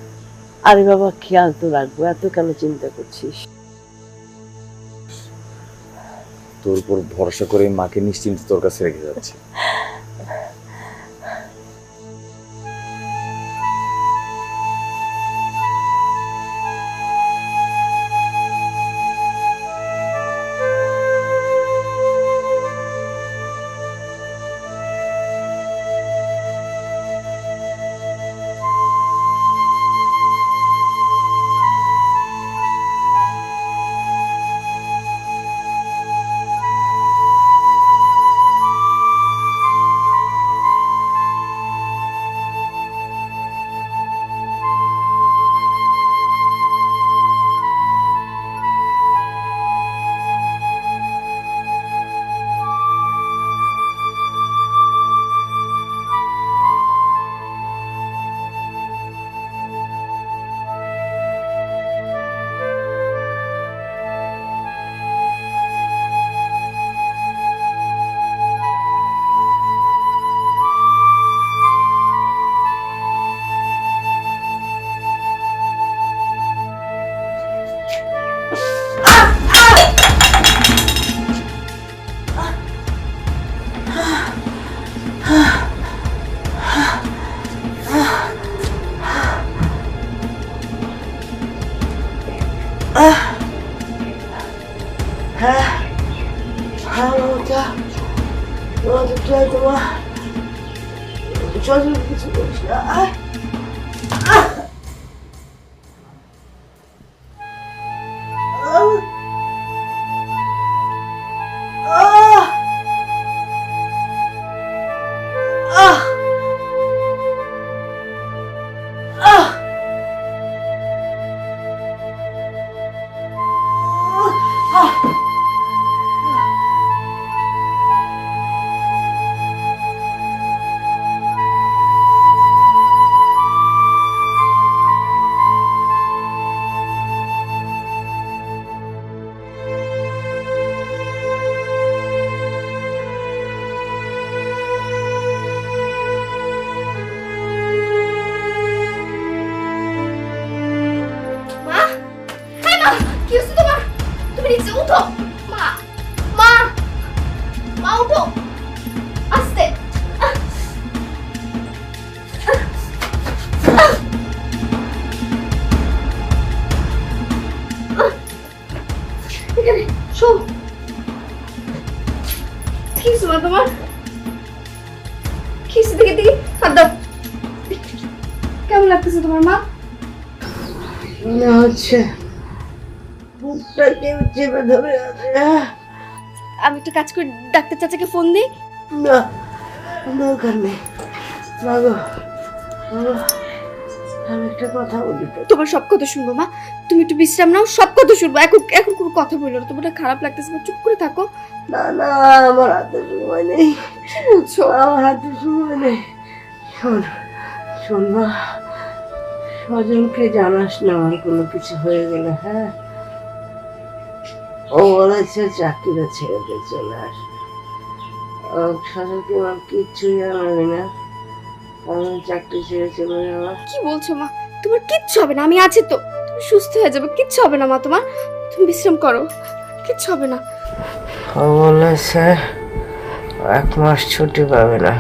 আরে বাবা, খেয়াল তো রাখবো, এত কেন চিন্তা করছিস? তোর উপর ভরসা করে মাকে নিশ্চিন্তে তোর কাছে রেখে যাচ্ছি। হ্যাঁ মমতা, তোমাকে চাই, তোমার চল কিছু করিস না। মা, হ্যাঁ মা, কি হচ্ছে তোমার? তুমি নিচে উঠো। মা, মা, মা উঠো, আস্তে। এখানে শো। কি হচ্ছে মা তোমার? কি হচ্ছে? দেখে দেখি, হাত দাও। কেমন লাগতেছে তোমার মা? মনে হচ্ছে বুকটা কেউ চেপে ধরে আছে। আমি একটু কাজ করে ডাক্তার চাচাকে ফোন দিই। না, দরকার নেই। মাগো, মাগো, আমি একটা কথা বলি তো। তোমার সব কথা শুনবো মা, তুমি একটু বিশ্রাম নাও, সব কথা শুনবো। এখন এখন কোনো কথা বললো না, তোমার খারাপ লাগতেছে না, চুপ করে থাকো। না না, আমার হাতে সময় নেই। কি বলছো? আমার হাতে সময় নেই। শোন, শোন মা, স্বজনকে জানাস না আমার কোনো কিছু হয়ে গেলে, হ্যাঁ? ও বলেছে চাকরিটা ছেড়ে দিয়ে চলে আসবে। ও সজলকে আমার কিচ্ছুই জানাবি না, আমি চাকরি ছেড়ে চলে যাবো। কি বলছো মা? তোমার কিচ্ছু হবে না, আমি আছি তো। তুমি সুস্থ হয়ে যাবে, কিচ্ছু হবে না মা তোমার। তুমি বিশ্রাম করো, কিচ্ছু হবে না। ও বলেছে 1 মাস ছুটি পাবে না,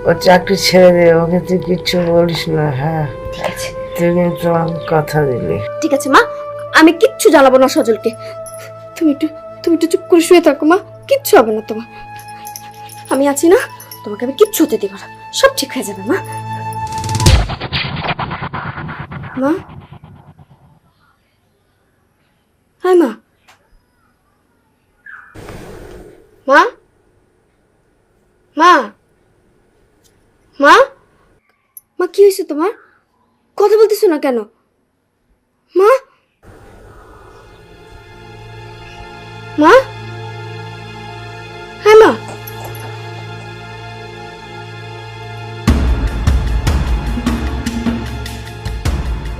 ও চাকরি ছেড়ে দিয়ে, ওকে তুই কিচ্ছু বলিস না। হ্যাঁ ঠিক আছে, তুই কিন্তু আমাকে কথা দিলি। ঠিক আছে মা, আমি কিচ্ছু জানাবো না সজলকে। তুমি একটু চুপ করে শুয়ে থাকো মা, কিচ্ছু হবে না তোমার। আমি আছি না, তোমাকে আমি কিচ্ছু হতে দিব না, সব ঠিক হয়ে যাবে মা। মা, হ্যাঁ মা, মা, মা, মা, মা, কি হয়েছে তোমার? কথা বলতেছো না কেন মা? মা, হ্যাঁ মা,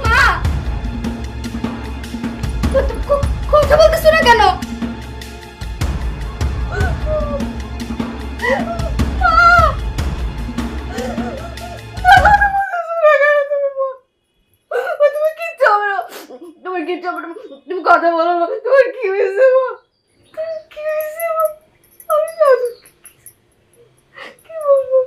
মা, কথা বলতেছো না কেন? তোমার কিচ্ছু হবে না, তুমি কথা বলো না। তোমার কি হয়েছে মা? কি হয়েছে মা? আমি জানি কি বলবো।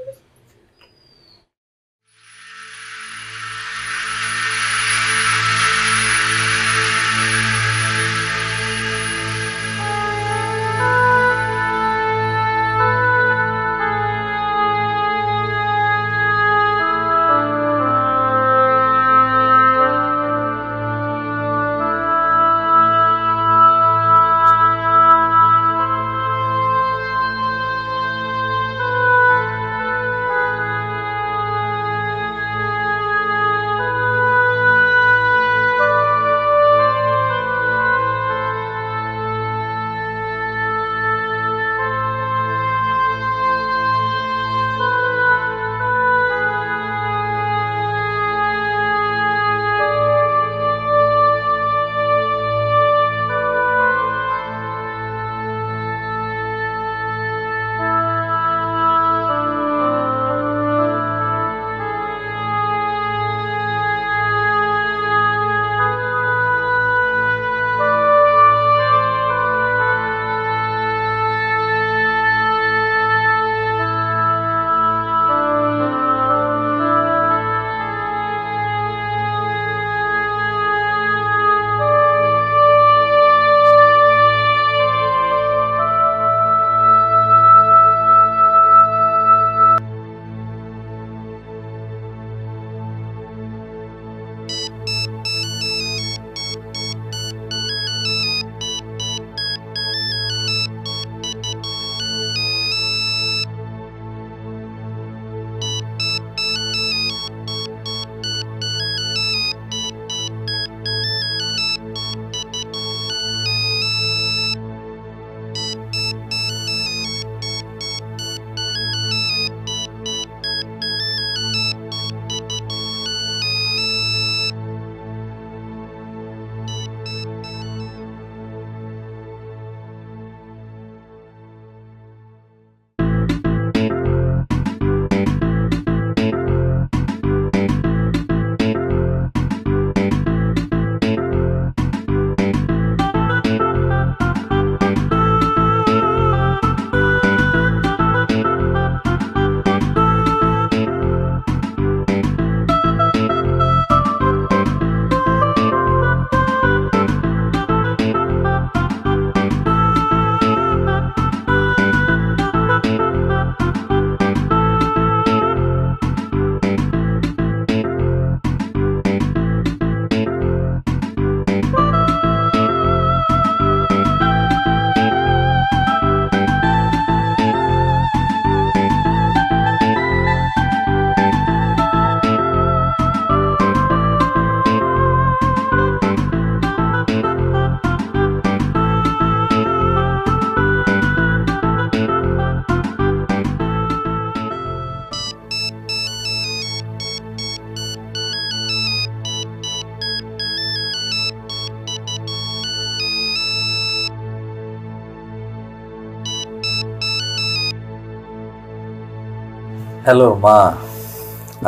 হ্যালো মা,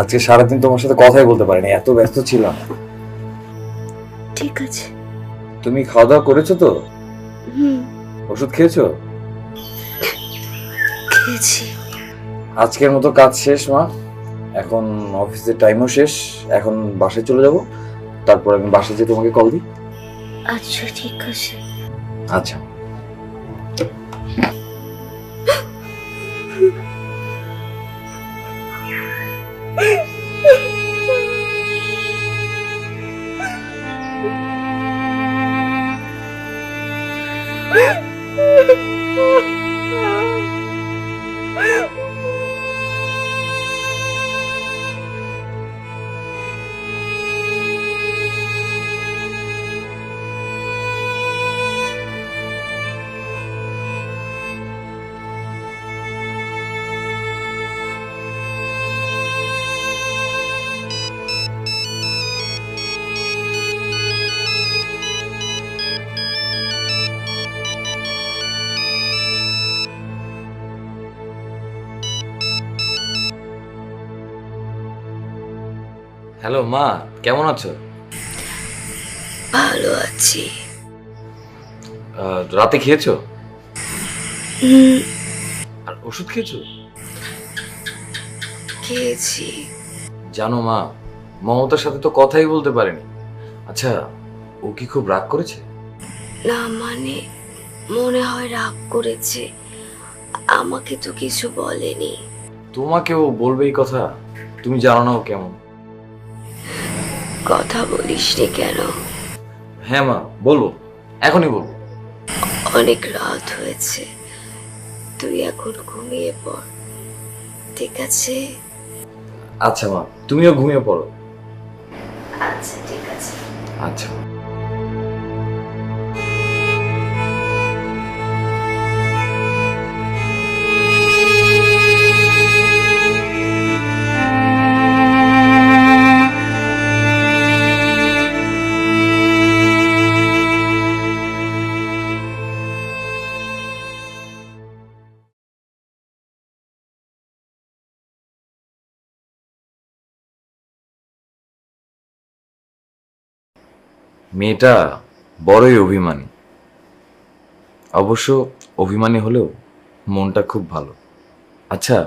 আজকে সারাদিন তোমার সাথে কথাই বলতে পারিনি, এত ব্যস্ত ছিলাম। ঠিক আছে। তুমি খাওয়া দাওয়া করেছো তো? হুম, ওষুধ খেয়েছো? খেয়েছি। আজকের মতো কাজ শেষ মা, এখন অফিসের টাইমও শেষ, এখন বাসায় চলে যাব, তারপর আমি বাসায় যেয়ে তোমাকে কল দিই। আচ্ছা ঠিক আছে। আচ্ছা। হ্যালো মা, কেমন আছো? ভালো আছি। রাতে খেয়েছো? হুম, আর ওষুধ খেয়েছো? খেয়েছি। জানো মা, মমতার সাথে তো কথাই বলতে পারেনি। আচ্ছা, ও কি খুব রাগ করেছে? না মানে, মনে হয় রাগ করেছে। আমাকে তো কিছু বলেনি। তোমাকে ও বলবে এই কথা? তুমি জানো না ও কেমন। কথা বলিসনি কেন? হ্যাঁ মা, বলবো, এখনই বলবো। অনেক রাত হয়েছে, তুই এখন ঘুমিয়ে পড়, ঠিক আছে? আচ্ছা মা, তুমিও ঘুমিয়ে পড়ো। আচ্ছা ঠিক আছে। আচ্ছা। মেয়েটা বড়ই অভিমানী। অবশ্য অভিমানী হলেও মনটা খুব ভালো। আচ্ছা,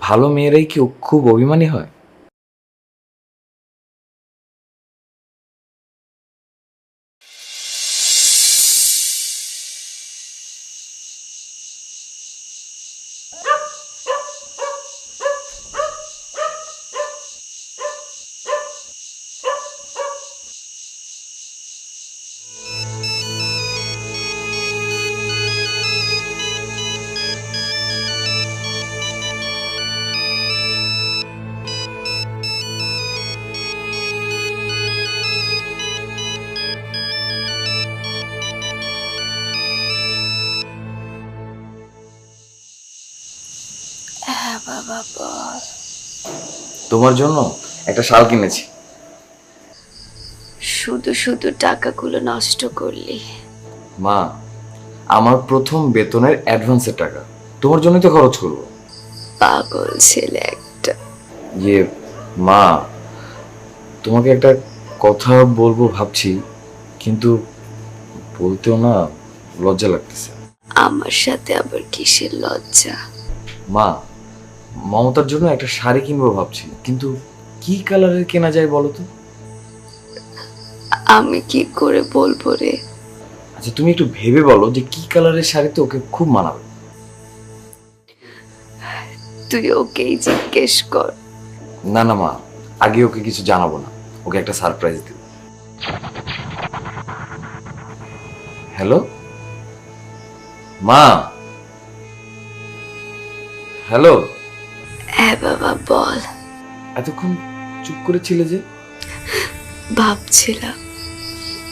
ভালো মেয়েরাই কি খুব অভিমানী হয়? হ্যাঁ বাবা বল। তোমার জন্য একটা শাল কিনেছি। শুধু শুধু টাকাগুলো নষ্ট করলি। মা, আমার প্রথম বেতনের অ্যাডভান্সের টাকা তোমার জন্যই তো খরচ করবো। পাগল ছেলে একটা। ইয়ে মা, তোমাকে একটা কথা বলবো ভাবছি, কিন্তু বলতেও না লজ্জা লাগতেছে। আমার সাথে আবার কিসের লজ্জা? মা, মমতার জন্য একটা শাড়ি কিনবো ভাবছি, কিন্তু কি কালারের কেনা যায় বলো তো? আমি কি করে বলবো রে? আচ্ছা, তুমি একটু ভেবে বলো যে কি কালারের শাড়িতে ওকে খুব মানাবে। তুই ওকেই জিজ্ঞেস কর। না না মা, আগে ওকে কিছু জানাবো না, ওকে একটা সারপ্রাইজ দেব। হ্যালো মা। হ্যালো। হ্যাঁ বাবা বল। এতক্ষণ চুপ করেছিলে যে? ভাবছিলাম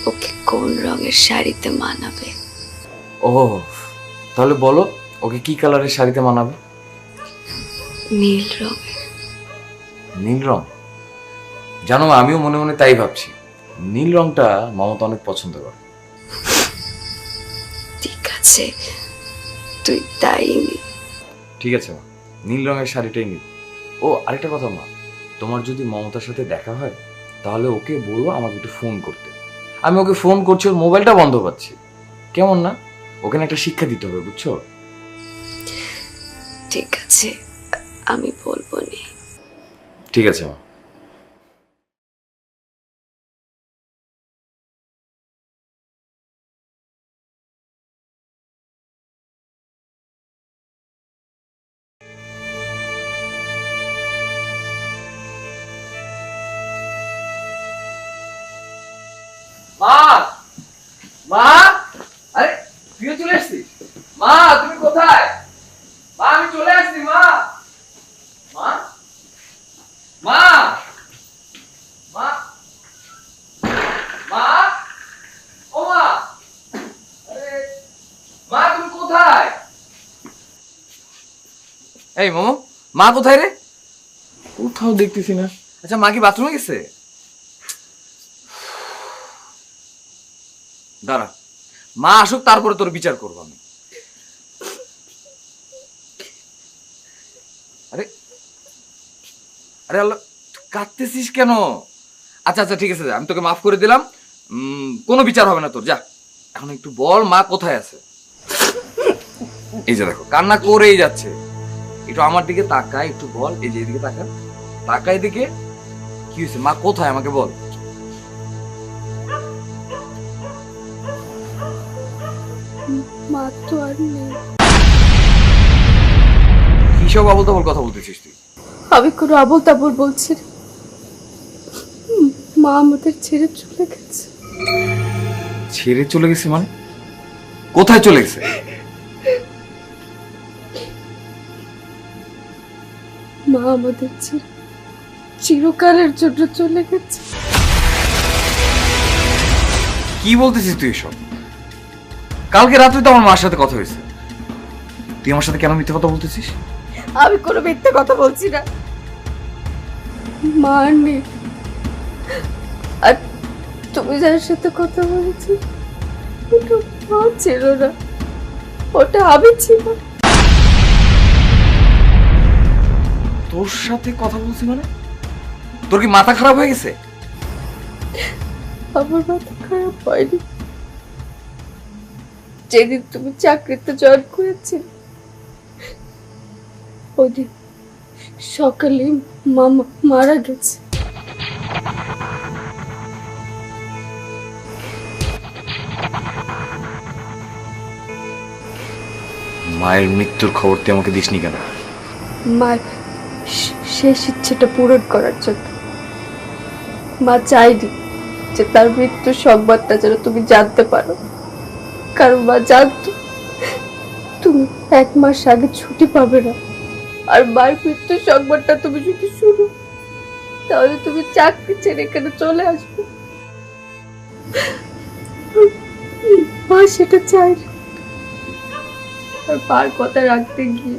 ওকে কোন রঙের শাড়িতে মানাবে। ও, তাহলে বলো ওকে কি কালারের শাড়িতে মানাবে? নীল রঙের। নীল রং? জানো আমিও মনে মনে তাই ভাবছি। নীল রংটা মমতা অনেক পছন্দ করে। ঠিক আছে, তুই তাই নি। ঠিক আছে মা, নীল রঙের শাড়িটাই নিব। ও আরেকটা কথা মা, তোমার যদি মমতার সাথে দেখা হয় তাহলে ওকে বলো আমাকে একটু ফোন করতে। আমি ওকে ফোন করছি, ওর মোবাইলটা বন্ধ পাচ্ছি। কেমন না? ওখানে একটা শিক্ষা দিতে হবে, বুঝছো? ঠিক আছে, আমি বলবো নি। ঠিক আছে মা। মা, মা, আরে তুইও চলে আসছিস? মা তুমি কোথায়? মা আমি চলে আসছি। মা, মা, মা, মা, মা, ও মা, আরে মা তুমি কোথায়? এই মামু, মা কোথায় রে? কোথাও দেখতেছি না। আচ্ছা মা কি বাথরুমে গেছে? দাঁড়া, মা আসুক তারপরে তোর বিচার করবো আমি। আরে আরে আল্লাহ, কাঁদতেছিস কেন? আচ্ছা আচ্ছা ঠিক আছে, আমি তোকে মাফ করে দিলাম। কোনো বিচার হবে না তোর, যা। এখন একটু বল মা কোথায় আছে? এই যে দেখো কান্না করেই যাচ্ছে। একটু আমার দিকে তাকা, একটু বল। এই যে এদিকে তাকা, তাকা এদিকে। কি হয়েছে? মা কোথায় আমাকে বল। মা তো আর নেই। কিসব আবল তাবল কথা বলতেছিস তুই? আমি কোনো আবল তাবল বলছি না। মা আমাদের ছেড়ে চলে গেছে। ছেড়ে চলে গেছে মানে? কোথায় চলে গেছে? মা আমাদের ছেড়ে চিরকালের জন্য চলে গেছে। কি বলতেছিস তুই এসব? কালকে রাত্রে তো আমার মার সাথে কথা হয়েছে। তুই আমার সাথে কেন মিথ্যে কথা বলতেছিস? আমি কোনো মিথ্যে কথা বলছি না। মা নেই। আর তুমি যার সাথে কথা বলেছো ওটা মা ছিল না, ওটা আমি ছিল। তোর সাথে কথা বলছি মানে? তোর কি মাথা খারাপ হয়ে গেছে? আমার মাথা খারাপ হয়নি। যেদিন তুমি চাকরিতে জয়েন করেছিলে ওই দিন সকালে মামা মারা গেছে। মায়ের মৃত্যুর খবর তুই আমাকে দিসনি কেন? মার শেষ ইচ্ছেটা পূরণ করার জন্য। মা চাইনি যে তার মৃত্যুর সংবাদটা যেন তুমি জানতে পারো, কারণ মা জানতো তুমি 1 মাস আগে ছুটি পাবে না। আর মায়ের মৃত্যুর সংবাদটা তুমি যদি শুনো তাহলে তুমি চাকরি ছেড়ে এখানে চলে আসবে। মা সেটা চাই। আর মার কথা রাখতে গিয়ে